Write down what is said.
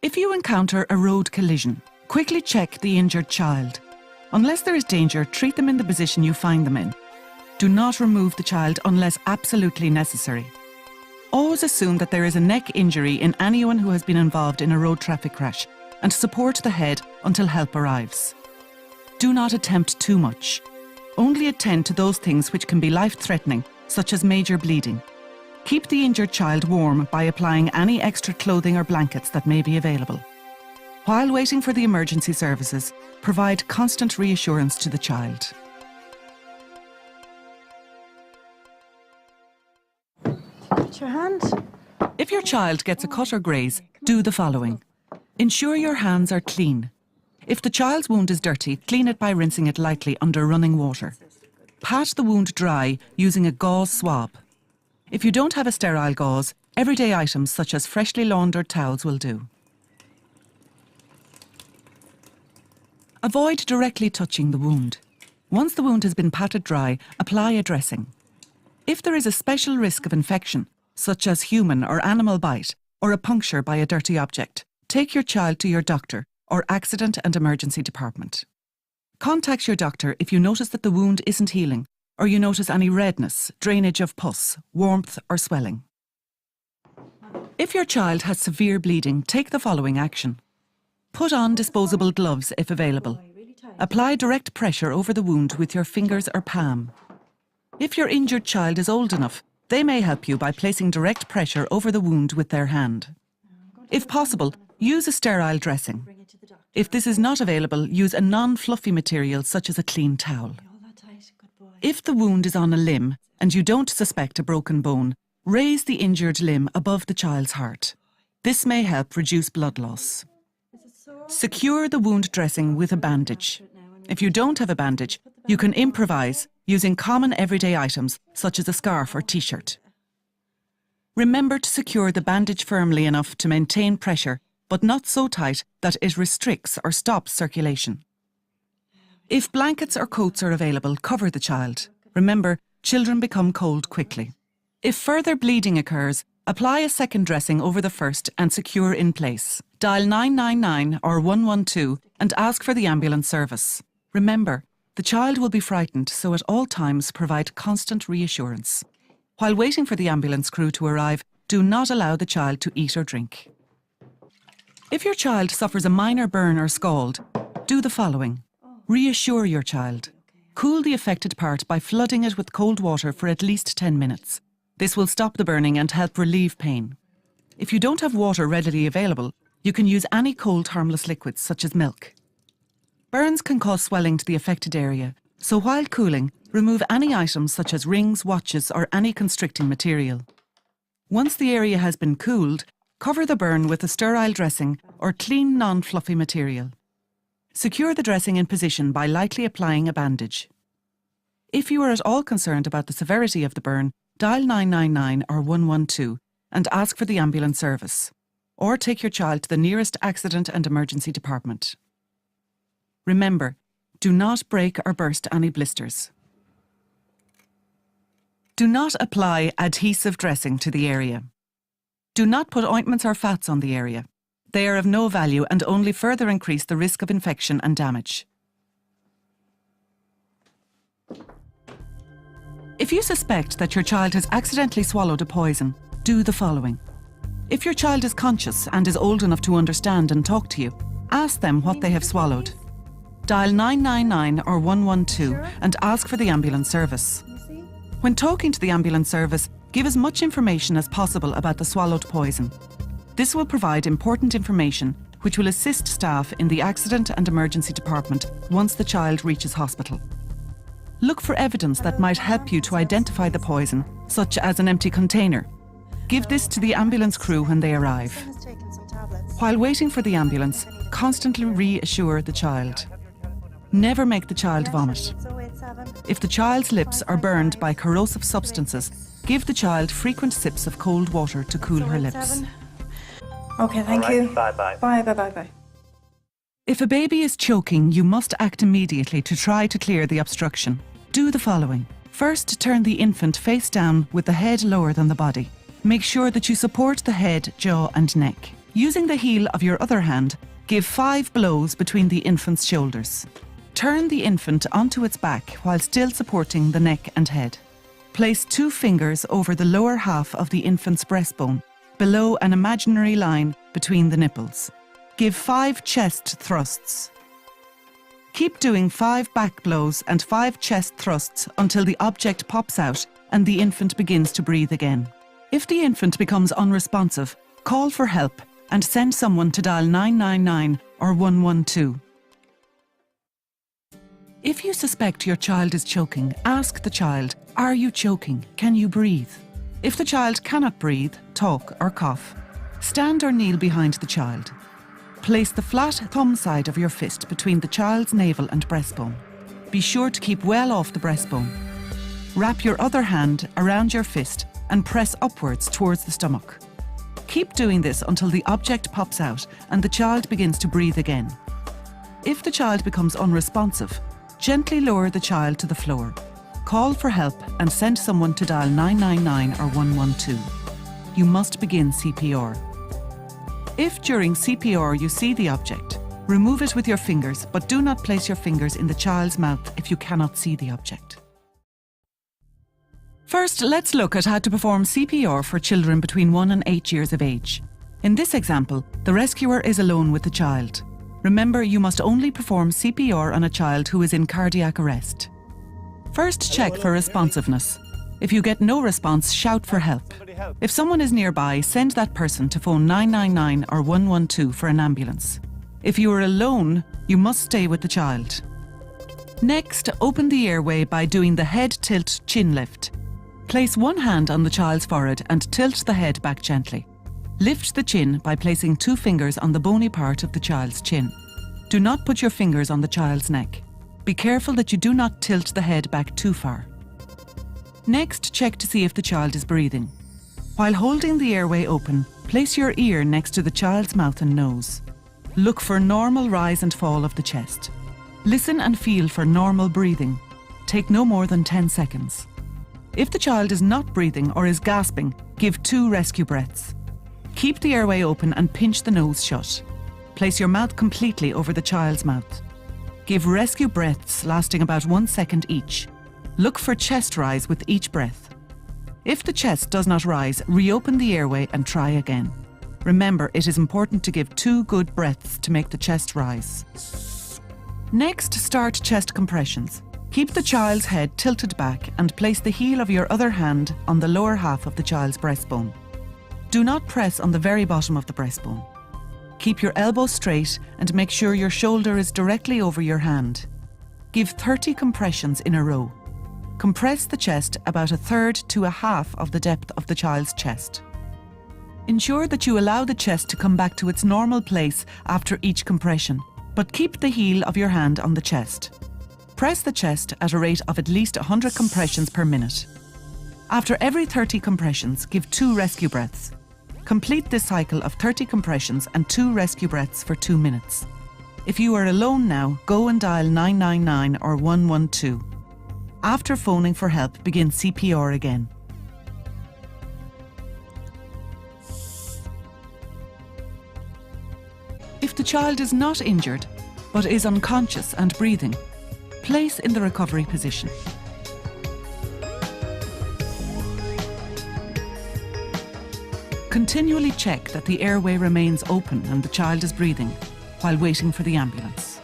If you encounter a road collision, quickly check the injured child. Unless there is danger, treat them in the position you find them in. Do not remove the child unless absolutely necessary. Always assume that there is a neck injury in anyone who has been involved in a road traffic crash and support the head until help arrives. Do not attempt too much. Only attend to those things which can be life-threatening, such as major bleeding. Keep the injured child warm by applying any extra clothing or blankets that may be available. While waiting for the emergency services, provide constant reassurance to the child. Put your hand. If your child gets a cut or graze, do the following. Ensure your hands are clean. If the child's wound is dirty, clean it by rinsing it lightly under running water. Pat the wound dry using a gauze swab. If you don't have a sterile gauze, everyday items such as freshly laundered towels will do. Avoid directly touching the wound. Once the wound has been patted dry, apply a dressing. If there is a special risk of infection, such as human or animal bite, or a puncture by a dirty object, take your child to your doctor or accident and emergency department. Contact your doctor if you notice that the wound isn't healing, or you notice any redness, drainage of pus, warmth or swelling. If your child has severe bleeding, take the following action. Put on disposable gloves if available. Apply direct pressure over the wound with your fingers or palm. If your injured child is old enough, they may help you by placing direct pressure over the wound with their hand. If possible, use a sterile dressing. If this is not available, use a non-fluffy material such as a clean towel. If the wound is on a limb and you don't suspect a broken bone, raise the injured limb above the child's heart. This may help reduce blood loss. Secure the wound dressing with a bandage. If you don't have a bandage, you can improvise using common everyday items such as a scarf or t-shirt. Remember to secure the bandage firmly enough to maintain pressure, but not so tight that it restricts or stops circulation. If blankets or coats are available, cover the child. Remember, children become cold quickly. If further bleeding occurs, apply a second dressing over the first and secure in place. Dial 999 or 112 and ask for the ambulance service. Remember, the child will be frightened, so at all times provide constant reassurance. While waiting for the ambulance crew to arrive, do not allow the child to eat or drink. If your child suffers a minor burn or scald, do the following. Reassure your child. Cool the affected part by flooding it with cold water for at least 10 minutes. This will stop the burning and help relieve pain. If you don't have water readily available, you can use any cold harmless liquids such as milk. Burns can cause swelling to the affected area, so while cooling, remove any items such as rings, watches or any constricting material. Once the area has been cooled, cover the burn with a sterile dressing or clean non-fluffy material. Secure the dressing in position by lightly applying a bandage. If you are at all concerned about the severity of the burn, dial 999 or 112 and ask for the ambulance service, or take your child to the nearest accident and emergency department. Remember, do not break or burst any blisters. Do not apply adhesive dressing to the area. Do not put ointments or fats on the area. They are of no value and only further increase the risk of infection and damage. If you suspect that your child has accidentally swallowed a poison, do the following. If your child is conscious and is old enough to understand and talk to you, ask them what they have swallowed. Dial 999 or 112 and ask for the ambulance service. When talking to the ambulance service, give as much information as possible about the swallowed poison. This will provide important information which will assist staff in the accident and emergency department once the child reaches hospital. Look for evidence that might help you to identify the poison, such as an empty container. Give this to the ambulance crew when they arrive. While waiting for the ambulance, constantly reassure the child. Never make the child vomit. If the child's lips are burned by corrosive substances, give the child frequent sips of cold water to cool her lips. Okay, thank you. Bye-bye. Bye. If a baby is choking, you must act immediately to try to clear the obstruction. Do the following. First, turn the infant face down with the head lower than the body. Make sure that you support the head, jaw and neck. Using the heel of your other hand, give 5 blows between the infant's shoulders. Turn the infant onto its back while still supporting the neck and head. Place 2 fingers over the lower half of the infant's breastbone, below an imaginary line between the nipples. Give 5 chest thrusts. Keep doing 5 back blows and 5 chest thrusts until the object pops out and the infant begins to breathe again. If the infant becomes unresponsive, call for help and send someone to dial 999 or 112. If you suspect your child is choking, ask the child, "Are you choking? Can you breathe?" If the child cannot breathe, talk or cough, stand or kneel behind the child. Place the flat thumb side of your fist between the child's navel and breastbone. Be sure to keep well off the breastbone. Wrap your other hand around your fist and press upwards towards the stomach. Keep doing this until the object pops out and the child begins to breathe again. If the child becomes unresponsive, gently lower the child to the floor. Call for help and send someone to dial 999 or 112. You must begin CPR. If during CPR you see the object, remove it with your fingers, but do not place your fingers in the child's mouth if you cannot see the object. First, let's look at how to perform CPR for children between 1 and 8 years of age. In this example, the rescuer is alone with the child. Remember, you must only perform CPR on a child who is in cardiac arrest. First, check for responsiveness. If you get no response, shout for help. If someone is nearby, send that person to phone 999 or 112 for an ambulance. If you are alone, you must stay with the child. Next, open the airway by doing the head tilt chin lift. Place one hand on the child's forehead and tilt the head back gently. Lift the chin by placing 2 fingers on the bony part of the child's chin. Do not put your fingers on the child's neck. Be careful that you do not tilt the head back too far. Next, check to see if the child is breathing. While holding the airway open, place your ear next to the child's mouth and nose. Look for normal rise and fall of the chest. Listen and feel for normal breathing. Take no more than 10 seconds. If the child is not breathing or is gasping, give 2 rescue breaths. Keep the airway open and pinch the nose shut. Place your mouth completely over the child's mouth. Give rescue breaths lasting about 1 second each. Look for chest rise with each breath. If the chest does not rise, reopen the airway and try again. Remember, it is important to give 2 good breaths to make the chest rise. Next, start chest compressions. Keep the child's head tilted back and place the heel of your other hand on the lower half of the child's breastbone. Do not press on the very bottom of the breastbone. Keep your elbow straight and make sure your shoulder is directly over your hand. Give 30 compressions in a row. Compress the chest about 1/3 to 1/2 of the depth of the child's chest. Ensure that you allow the chest to come back to its normal place after each compression, but keep the heel of your hand on the chest. Press the chest at a rate of at least 100 compressions per minute. After every 30 compressions, give 2 rescue breaths. Complete this cycle of 30 compressions and 2 rescue breaths for 2 minutes. If you are alone now, go and dial 999 or 112. After phoning for help, begin CPR again. If the child is not injured, but is unconscious and breathing, place in the recovery position. Continually check that the airway remains open and the child is breathing while waiting for the ambulance.